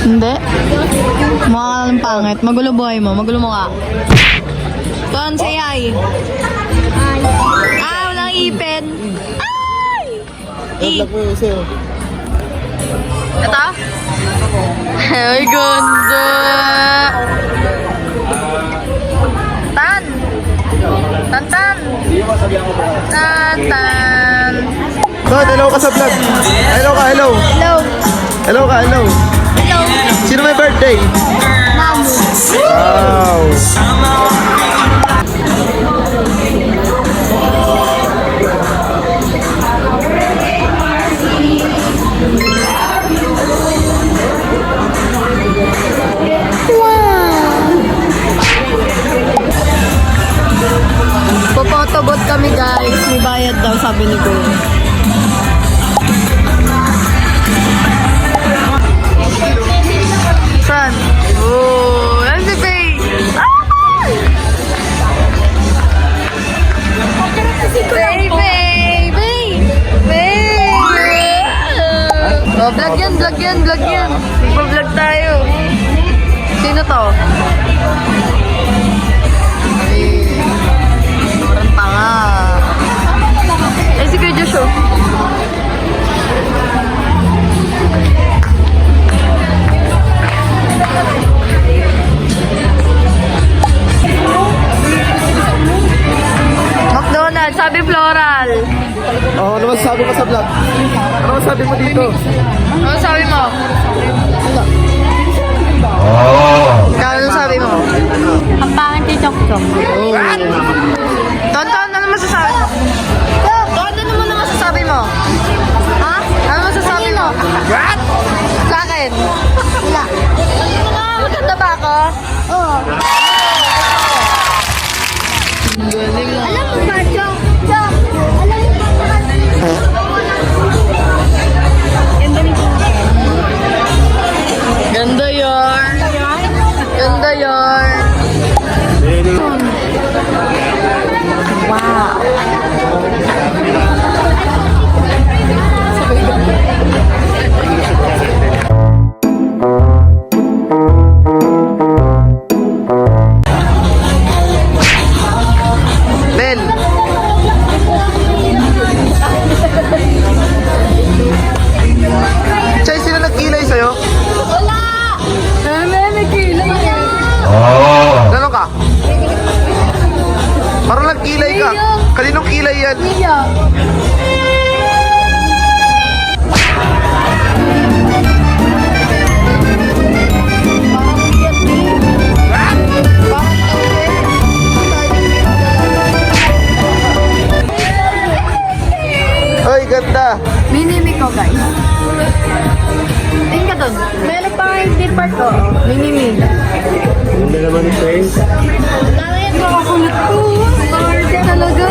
Hindi. Mukha ka ng pangit. Magulo buhay mo. Magulo mo ka. Tuan, say hi. Ah, walang ipin. Ay! Vlog mo yung isa yun. Ito? Ay, ganda! Tan! Tan! Tan! Ton, hello ka sa vlog. Hello ka, hello. Hello! Hello ka, hello. Hello! Sino may birthday? Mom! Wow. Popotobot kami guys. May bayad daw sabi ni Kuya. Saan? Oh, yan si Faye. Faye, Faye, Faye, Faye. Oh, vlog yan. Mag-vlog tayo. Sino to? Sobrang tanga. Eh, si Kuya Joshua. McDonald's, sabi floral. Oh, ano masasabi mo sa vlog? Ano masasabi mo dito? Ano sabi mo? Ano sabi mo? Ang pangit ni Chok Chok. Tonton, ano masasabi mo? Tonton, ano mo na masasabi mo? Ha? Ano masasabi mo? What? Sa akin? Wala. Maganda ba ako? Oo. Galing mo. Alam mo ba, Chok? Chok! Alam mo ba? Ganda yarn. Ganda yarn. Wow. Bel. Chay, sino nagkilay sa'yo? Wala! May kilay. Ganon ka? Parang nagkilay ka. Kaninong kilay yan? Iya. Ay, ganda. Minimi ko guys. Tingin ka dun. Meron pa nga yung theme park ko. Minimi. Hindi naman ni Faye. Bakit makakulit ko? Party talaga.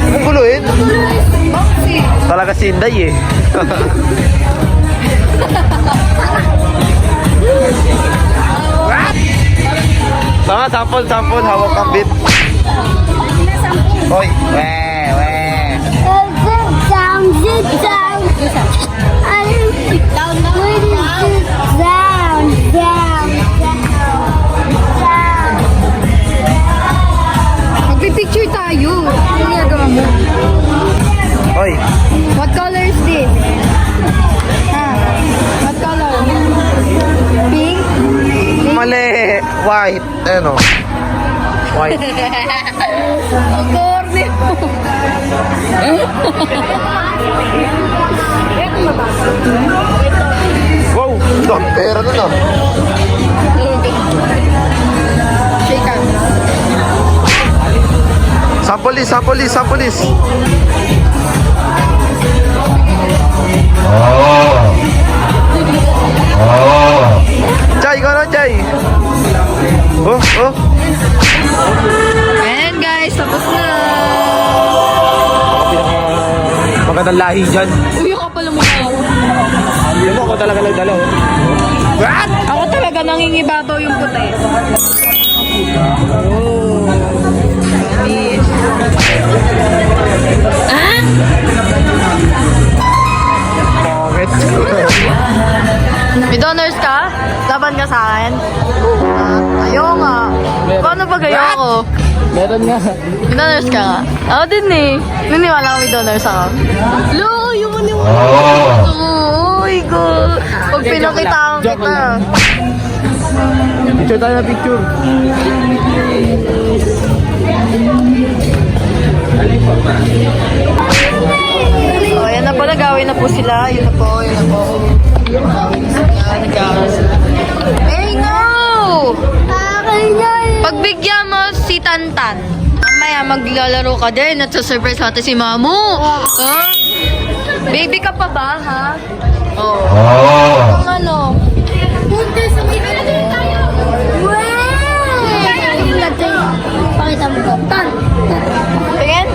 Ang guluhin. Talaga si Inday eh. Tama, sample. Hawak ang beat. Hoy, Sit down. Magpipicture tayo. Ano ginagawa mo? Hoy. What color is this? What color? Pink? Mali. White. Ano? White. Ang corny mo. Wow, dami pera na na. Shake hands. Sample list. Chay, ikaw na, Chay. Oh. Ayan guys, tapos na. Magandang lahi dyan. Uy, ako pala mukha ako. Hindi mo ako talaga nagdala. What? Ako talaga nangingibabaw yung puti. Oh. Tamis. Ah? May donors ka? Laban ka sa akin? Ayaw nga. Paano pag ayoko? Meron nga. May donors ka nga? Ako din eh. Niniwala ko may donors ako. Loko, yung maniwala. Uy, go. Pag pinakitaan kita. Picture tayo na picture. So, ayan na po, nagawin na po sila. Yun na po, yun na po. Nagawin na sila, nagawin sila. Hey, no! Pagbigyan mo si Tantan, mamaya maglalaro ka din at sa-surprise natin si Mamu. Huh? Baby ka pa ba, ha? Oo. Oh. Ano? Punta sa mga tayo. Wow! Pakita mo ko. Tan. Again?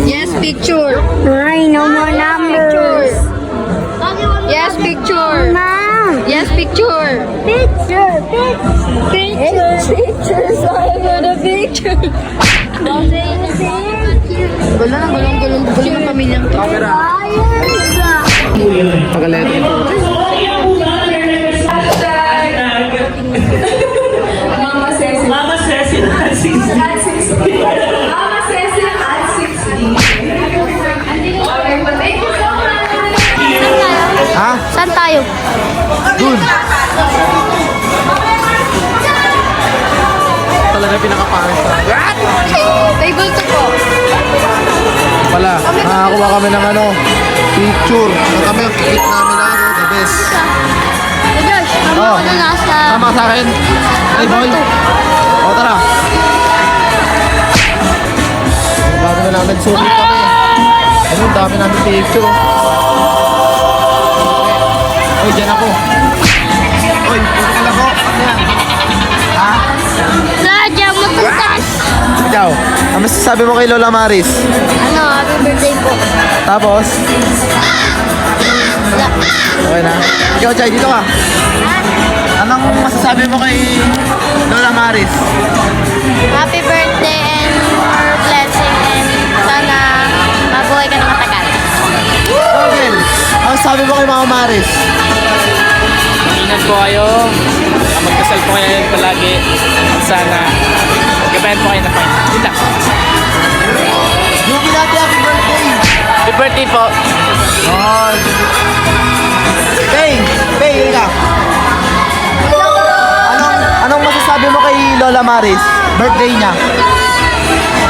Yes, picture. Ay, no more numbers. Yes, picture. Mom. Yes, picture. Picture. Picture. Picture. Sorry for the picture. Wala na, gulong ng pamilyang to. Pagaleto ito. Mama says it at 60. Mama says it at 60. Ha? Saan tayo? Dun. Talaga pinakapangit sa Table to po. pala. Nakakuha kami ng ano, picture. Ang kami, kikit namin na ano, the best. Josh, Oh. ano nasa... Tama sa akin. Hey boy. O tara. Ang dami na namin sulit kami. Ano, ang dami namin picture. Oy, dyan ako. Oy, pagkakal ako. Ano yan? Ha? Radya mo tutas! Ikaw, ang masasabi mo kay Lola Maris? Ano, happy birthday po. Tapos? Okay na. Ikaw, Chay, dito ka. Anong masasabi mo kay Lola Maris? Happy birthday and more blessing and sana mabuhay ka na matagal. Okay. Ang sabi mo kay Mama Maris? Ingat po kayo. Magdasal po kayo palagi. Sana gabayan po kayo na fine. Yun lang. Yuki natin, happy birthday! Happy birthday po. God. Pay! Pay, yun ka. Anong masasabi mo kay Lola Maris? Birthday niya.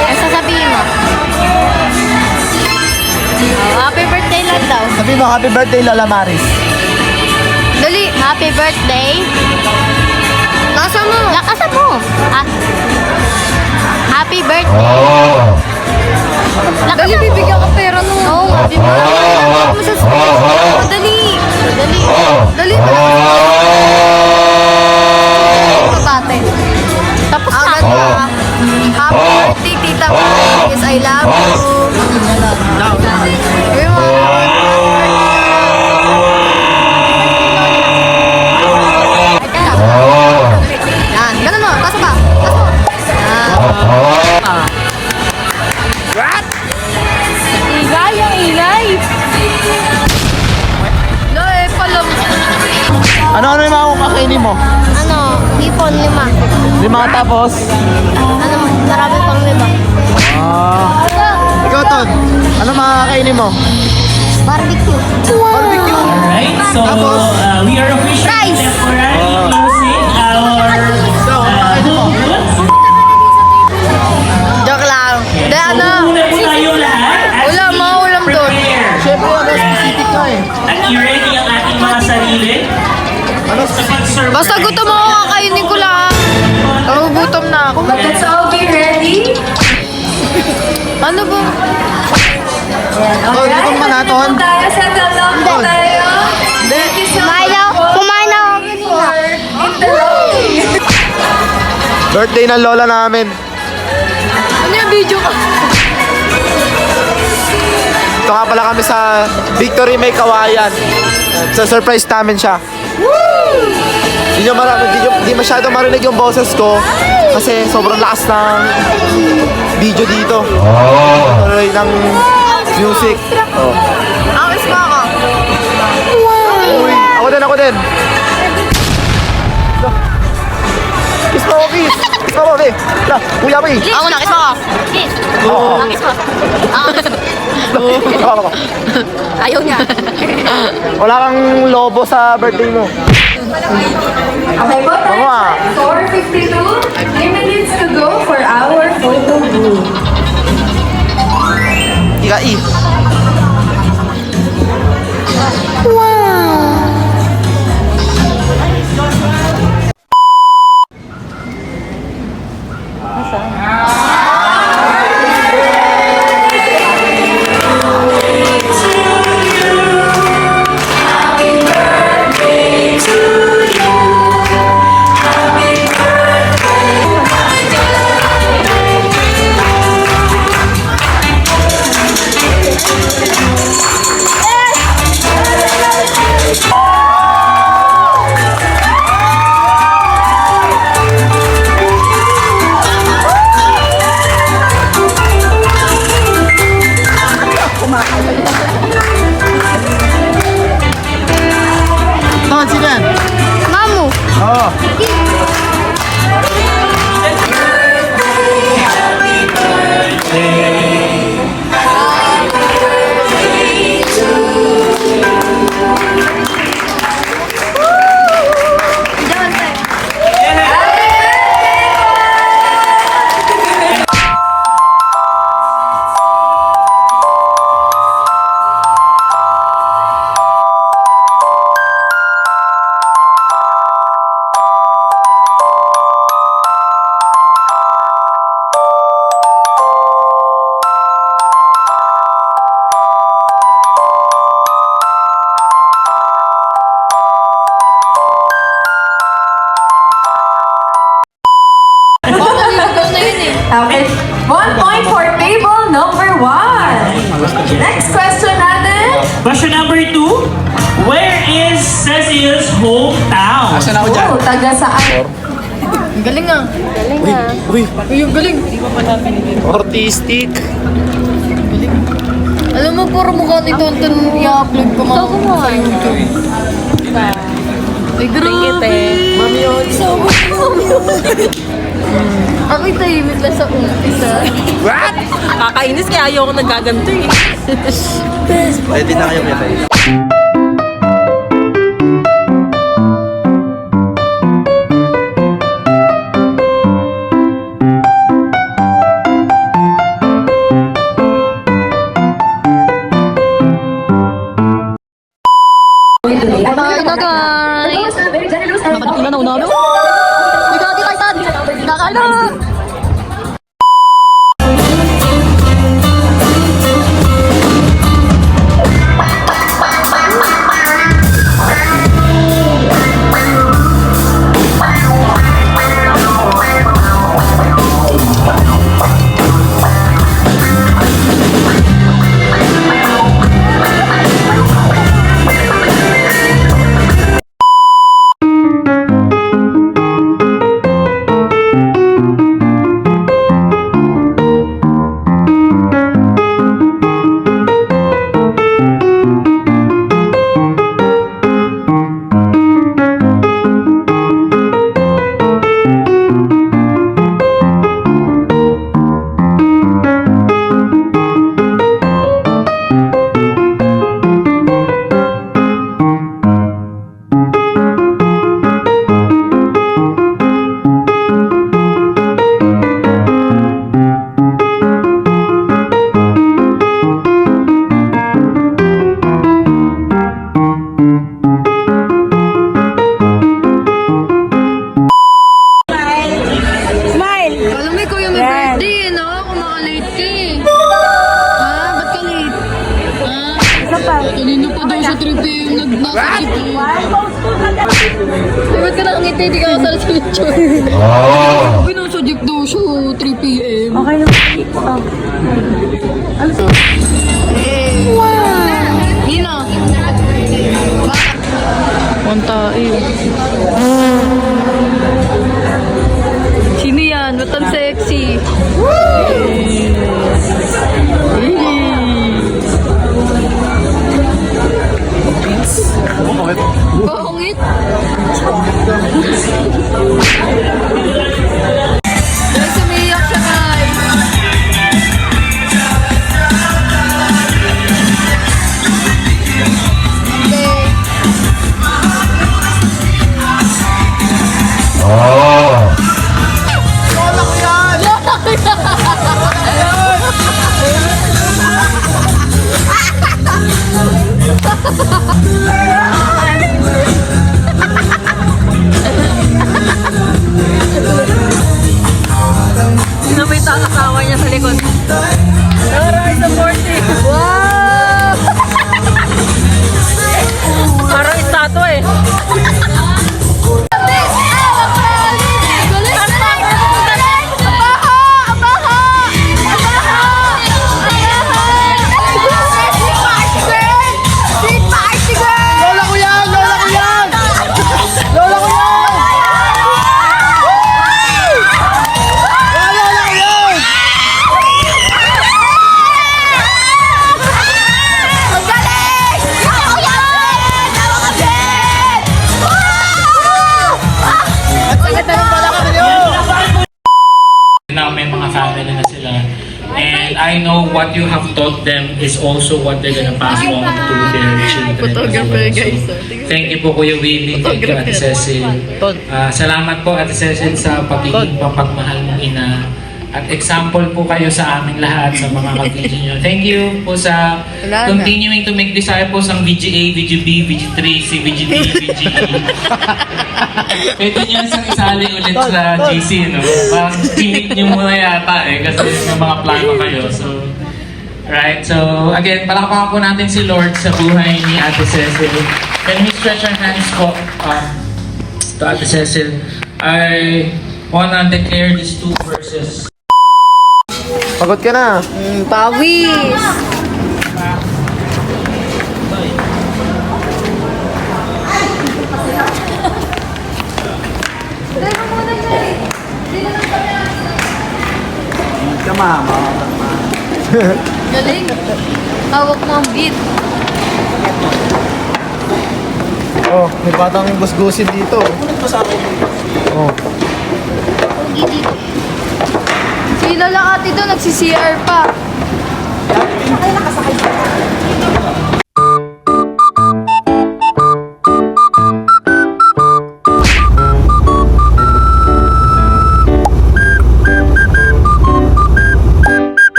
Ang sasabihin mo? Oh, happy birthday lang daw. Sabi mo, happy birthday Lola Maris. Dali. Happy birthday. Lakasan mo. Lakasan mo. Ah. Happy birthday. Dali, bibigyan ka pera no. Oo, happy birthday. Ano masasabi? Dali. Dali. Dali. Kabate. Tapos na. Agad na. Happy birthday, Tita Maris. I love you. Uy, yan, ganun mo. Taas pa. Taas mo. Ingay ang ingay. Loy, palam. Ano yung mga kakainin mo? Ano, hipon 5. 5 tapos? Ano, marami pang 5. Ah. Ikaw, Ton. Ano mga kakainin mo? Barbecue. Barbecue. Alright, so Tapos? we are officially Rice. temporarily closing our So, ano kakainin mo? Joke lang. De, ano? Muna po tayo lahat. as Ulam we mo, ulam doon. prepare. Siyempre, ano specific ka eh. At i-ready ang ating mga sarili Ano sa pag-serve. Basta gutom ako, kakainin ko lang. Nagugutom na ako. Let's all be ready. Ano ba? Oh, gutom ka na, Ton? Tayo sa dalawang Ton. tayo. Kumain ako kanina. Birthday ng lola namin. Ano yung video ka? Ito nga pala kami sa Victory May Kawayan. Sa surprise namin siya. Hindi masyado marinig yung boses ko kasi sobrang lakas ng video dito. Tuloy ng music. Oh. Amis mo ako. Ako din. Kiss mo, kiss. Kiss mo, be. Kuya, be. Ako na, kiss mo ako. Kiss. Oo. Kiss mo. Ako. Ayaw niya. Wala kang lobo sa birthday mo. Okay po, time Mama. 4:52. 3 minutes to go for our photo booth. Ikai. Saan sila? Mamu. Oo. Okay. 1 point for table number 1. Next question natin. Question number 2. Where is Cecil's hometown? Asan ako dyan? Oh, taga saan? Galing ah. Uy, Uy, galing. artistic. Alam mo, puro mukha ni Tonton i-upload ko mga sa YouTube. Ay, grabe. Mami yun. Ako'y tahimik lang sa umpisa. What? Kakainis kaya ayoko nagaganto eh. Ready na kayo, Mete. Bye na guys! Nakapagpila na unalo. Ikaw, di Titan! Nakain na! Alam mo, ikaw yung may birthday, no? Kumakalate ka eh. Ha? Ba't ka late? Ha? Kanina pa daw sa 3 p.m. nag-nakasip eh. Ba't ka nakangiti? Di ka kasal sa picture. Sabi nasa jeep daw siya, 3 p.m. Okay na. Ano to? Wow! Nino? Punta eh. Sino yan? Ba't ang sexy? Oh, bakit? Oo. Sino may asawa niya sa likod? Aray, supporting! Wow! Parang estatwa eh. Lola ko yan! Lola ko yan! Lola ko yan! Lola ko yan! Now may mga family na sila. And I know what you have taught them is also what they're gonna pass on to their children. Photographer, guys. So, thank you po Kuya Willie, thank you Ate Cecil. Salamat po Ate Cecil sa pagiging mapagmahal mong ina. At example po kayo sa aming lahat sa mga ka-video nyo. Thank you po sa continuing to make disciples ang VGA, VGB, VG3, si VGD, VGE. Pwede nyo isang isali ulit sa GC, no? Parang pinik nyo muna yata eh, kasi may mga plano kayo. So, right, so again, palakpakan po natin si Lord sa buhay ni Ate Cecil. Can we stretch our hands po to Ate Cecil? I wanna declare these 2 verses. Pagod ka na. Pawis! Galing. Hawak mo ang beat. Oh, may batang gusgusin dito. Oh. Si Lola Ate doon, nagsi-CR pa.